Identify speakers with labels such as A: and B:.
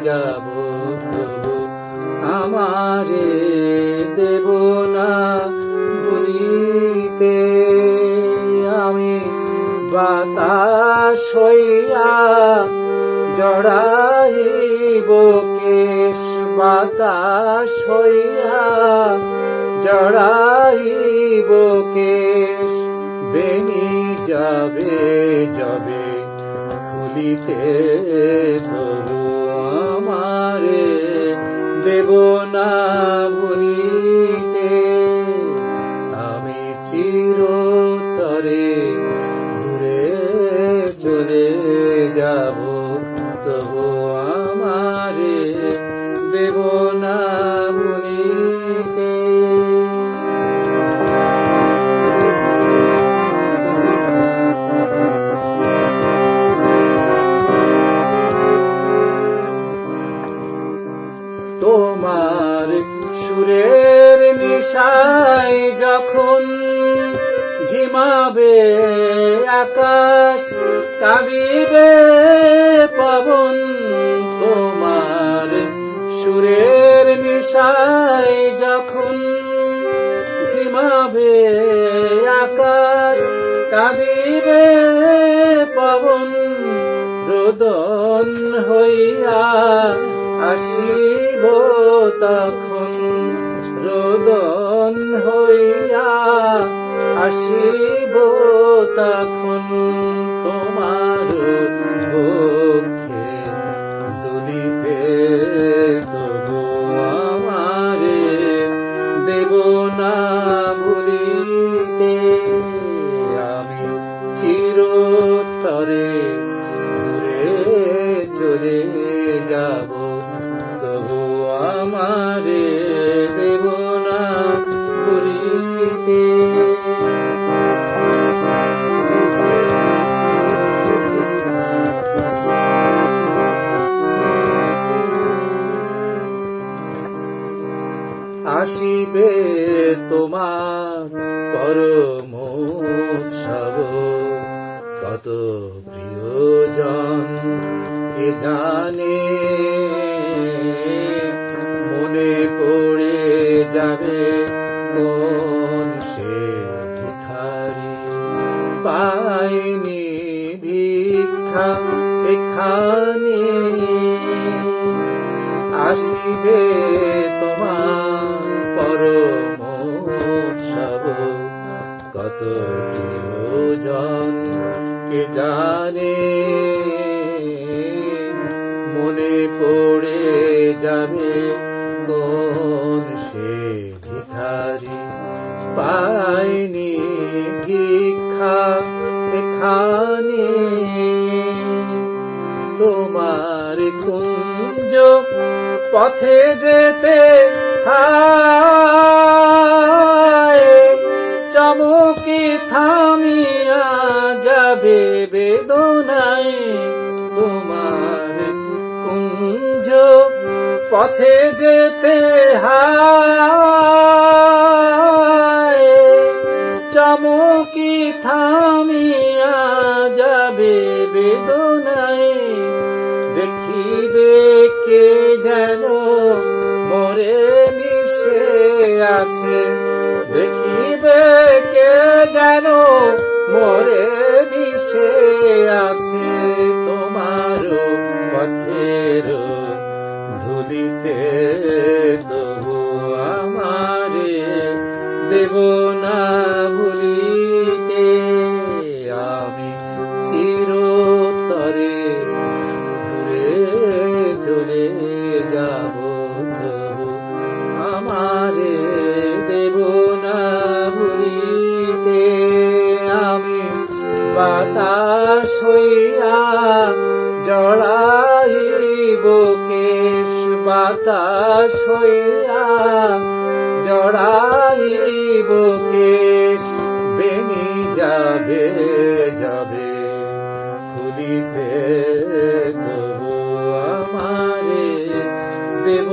A: যাব তবু আমারে দেব না ভুলিতে। আমি বাতাস হইয়া জড়াইব কেশ, বাতাস হইয়া জড়াইব কেশ। বেনি যাবে যাবে খুলিতে তবু আমারে দেব না ভুলিতে। আমি চিরতরে দূরে চলে যাব তবু আমারে দেব না ভুলিতে। তোমার সুরের নিশায় যখন ঝিমাবে আকাশ, কাঁদিবে পবন। তোমার সুরের নিশায় যখন ঝিমাবে আকাশ, কাঁদিবে পবন। রোদন হইয়া আসিব তখন, রোদন হইয়া আসিব তখন। তোমার বক্ষে দুলিতে তবু আমারে দেব না ভুলিতে। আমি চিরতরে দূরে চলে যাব তবু আমারে দেব না ভুলিতে। আসিবে তোমার পরম উৎসব, কত প্রিয়জন কে জানে। মনে পড়ে যাবে কোন সে ভিখারি, পাইনি ভিক্ষা এখানে। আসিবে তোমার পরম উৎসব, কত প্রিয়জন কে জানে। মনে পড়ে যাবে কোন সে ভিখারি, পাইনি ভিক্ষা এখানে। তোমার কুঞ্জ পথে যেতে হায়, চমকি থামিয়া যাবে বেদনায়। তোমার কুঞ্জ পথে যেতে হায়, চমকি থামিয়া যাবে বেদনায়। দেখিবে কে যেন মরে মিশে আছে, দেখিবে কে যেন মরে মিশে আছে। তোমার পথের ধুলিতে তবু আমারে দেব না ভুলিতে। আমি চিরতরে দূরে চলে যাব তবু আমারে দেব না ভুলিতে। আমি বাতাস হইয়া জড়াইব কেশ, বাতাস হইয়া জড়াইব কেশ। বেনি যাবে যাবে খুলিতে তবু আমারে দেব